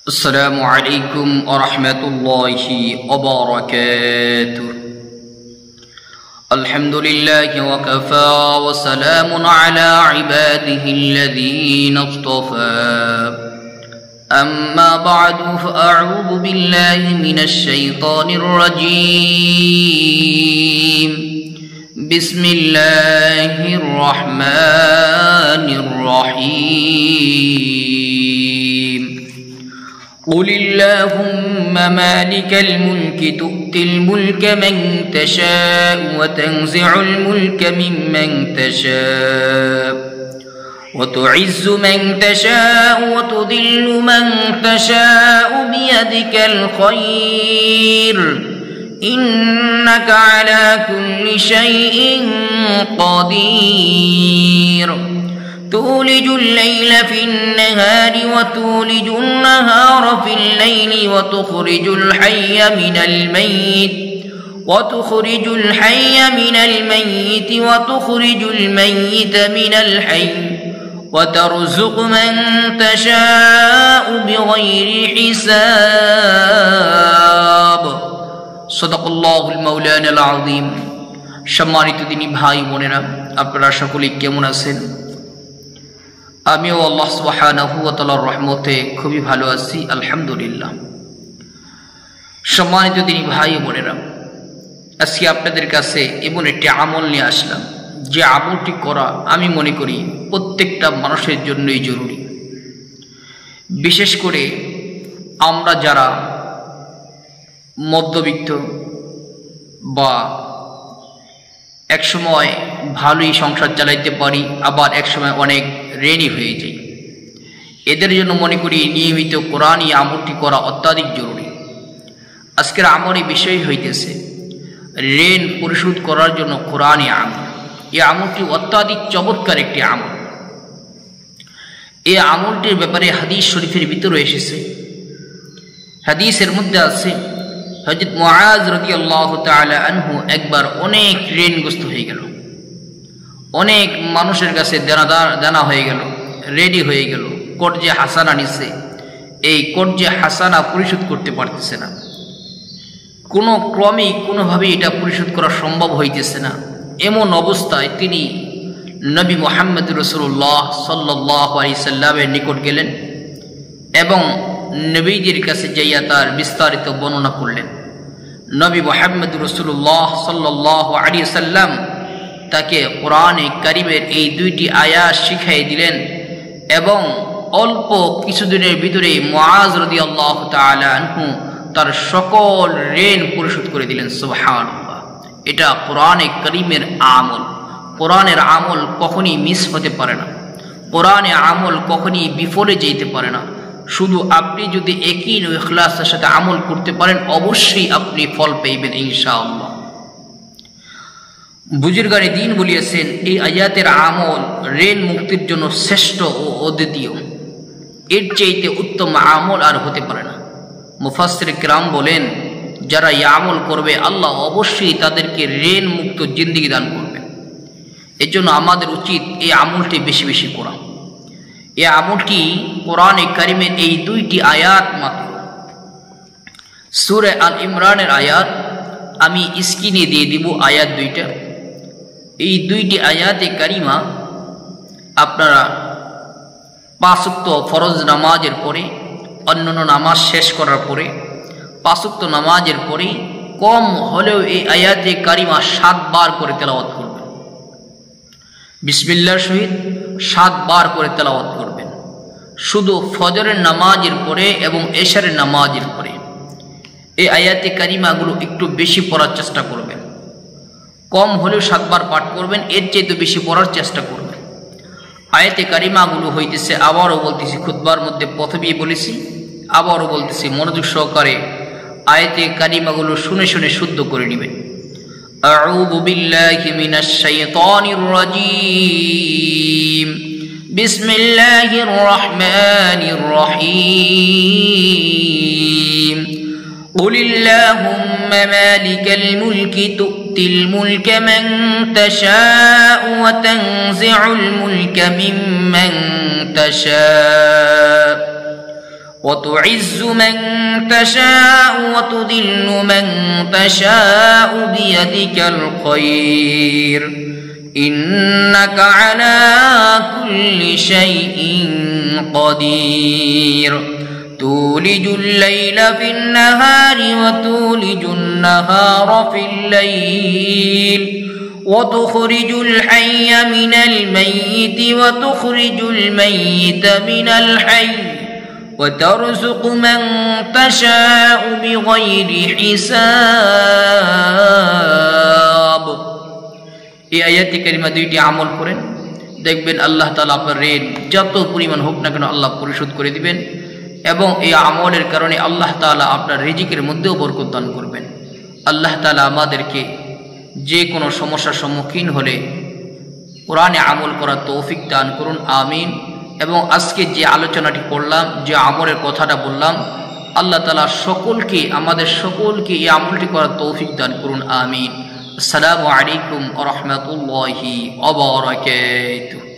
السلام عليكم ورحمة الله وبركاته. الحمد لله وكفى وسلام على عباده الذين اصطفى. أما بعد فأعوذ بالله من الشيطان الرجيم. بسم الله الرحمن الرحيم. قل اللهم مالك الملك تؤتي الملك من تشاء وتنزع الملك ممن تشاء وتعز من تشاء وتذل من تشاء بيدك الخير إنك على كل شيء قدير. تولج الليل في النهار وتولج النهار في الليل وتخرج الحي من الميت وتخرج الميت من الحي وترزق من تشاء بغير حساب. صدق الله المولانا العظيم. সম্মানিত দিনী ভাই বোনেরা, আপনারা সকলে কেমন আছেন? আমিও আল্লাহ সুবহানাহু ওয়া তাআলার রহমতে খুবই ভালো আছি, আলহামদুলিল্লাহ। সম্মানিত দিনী ভাই বোনেরা, আজকে আপনাদের কাছে এমন একটি আমল নিয়ে আসলাম যে আমলটি করা আমি মনে করি প্রত্যেকটা মানুষের জন্যই জরুরি। বিশেষ করে আমরা যারা মধ্যবিত্ত বা একসময় ভালোই সংসার চালাইতে পারি, আবার একসময় অনেক ঋণী হয়ে যাই, এদের জন্য মনে করি নিয়মিত কোরআনী আমলটি করা অত্যাধিক জরুরি। আজকের আমলের বিষয় হইতেছে ঋণ পরিশোধ করার জন্য কোরআনী আমল। এই আমলটি অত্যাধিক চমৎকার একটি আমল। এই আমলটির ব্যাপারে হাদিস শরীফের ভিতরে এসেছে। হাদিসের মধ্যে আছে হযরত মুআজ রাদিয়াল্লাহু তাআলা আনহু একবার অনেক ঋণগ্রস্ত হয়ে গেল, অনেক মানুষের কাছে দেনা হয়ে গেল, রেডি হয়ে গেল, কর্জে হাসানা নিছে। এই কর্জে হাসানা পরিশোধ করতে পারতেছে না, কোনো ক্রমেই কোনোভাবেই এটা পরিশোধ করা সম্ভব হইতেছে না। এমন অবস্থায় তিনি নবী মুহাম্মদ রাসূলুল্লাহ সাল্লাল্লাহু আলাইহি সাল্লামের নিকট গেলেন এবং নবীজির কাছে যাইয়া তার বিস্তারিত বর্ণনা করলেন। নবী মুহাম্মদ রাসূলুল্লাহ সাল্লাল্লাহু আলাইহি সাল্লাম তাকে কোরআনে কারীমের এই দুইটি আয়াত শিখিয়ে দিলেন এবং অল্প কিছুদিনের ভিতরে মুআজ রাদিয়াল্লাহু তাআলা আনহু তার সকল ঋণ পরিশোধ করে দিলেন। সুবহানাল্লাহ! এটা কোরআনে কারীমের আমল। কোরআনের আমল কখনই মিস হতে পারে না, কোরআনে আমল কখনই বিফলে যেতে পারে না। শুধু আপনি যদি একই ইখলাসের সাথে আমল করতে পারেন, অবশ্যই আপনি ফল পাইবেন ইনশাআল্লাহ। বুজুর্গানে দ্বীন বলিয়েছেন এই আয়াতের আমল ঋণ মুক্তির জন্য শ্রেষ্ঠ ও অদ্বিতীয়। এর চাইতে উত্তম আমল আর হতে পারে না। মুফাসসির কিরাম বলেন, যারা এই আমল করবে আল্লাহ অবশ্যই তাদেরকে ঋণ মুক্ত জিন্দেগি দান করবেন। এর জন্য আমাদের উচিত এই আমলটি বেশি বেশি করা। এই আমলটি কোরআনে কারীমের এই দুইটি আয়াত মাত্র। সূরা আল ইমরানের আয়াত আমি স্ক্রিনে দিয়ে দিব, আয়াত দুইটা। এই দুইটি আয়াতে কারিমা আপনারা 5 ওয়াক্ত ফরজ নামাজের পরে, অন্যান্য নামাজ শেষ করার পরে, 5 ওয়াক্ত নামাজের পরে কম হলেও এই আয়াতে কারিমা 7 বার করে তেলাওয়াত করবেন। বিসমিল্লাহর সহিত 7 বার করে তেলাওয়াত করবেন। শুধু ফজরের নামাজের পরে এবং এশারের নামাজের পরে এই আয়াতে কারিমাগুলো একটু বেশি পড়ার চেষ্টা করবেন। কম হলেও 7 বার পাঠ করবেন, এর চেয়ে বেশি পড়ার চেষ্টা করবেন। আয়াতে কারিমাগুলো হইতেছে, আবারও বলতেছি, খুতবার মধ্যে প্রথমেই বলেছি, আবারও বলতেছি, মনোযোগ সহকারে আয়াতে কারিমাগুলো শুনে শুনে শুদ্ধ করে নেবেন। আউযু বিল্লাহি মিনাশ শাইতানির রাজীম। বিসমিল্লাহির রহমানির রহিম। قل اللهم مالك الملك تؤتي الملك من تشاء وتنزع الملك ممن تشاء وتعز من تشاء وتذل من تشاء بيدك الخير إنك على كل شيء قدير تولج الليل في النهار وتولج النهار في الليل وتخرج الحي من الميت وتخرج الميت من الحي وترزق من تشاء بغير حساب এই আয়াতটি কারিমা দুইটি আমল করেন, দেখবেন আল্লাহ তাআলা আপনার ঋণ যত পরিমাণ হোক না কেন আল্লাহ পরিশোধ করে দিবেন এবং এই আমলের কারণে আল্লাহ তাআলা আপনার রিজিকের মধ্যেও বরকত দান করবেন। আল্লাহ তাআলা আমাদেরকে যে কোনো সমস্যার সম্মুখীন হলে কোরআনে আমল করার তৌফিক দান করুন, আমিন। এবং আজকে যে আলোচনাটি করলাম, যে আমলের কথাটা বললাম, আল্লাহ তাআলা সকলকে, আমাদের সকলকে এই আমলটি করার তৌফিক দান করুন, আমিন। আসসালামু আলাইকুম ওয়া রাহমাতুল্লাহি ওয়া বারাকাতুহু।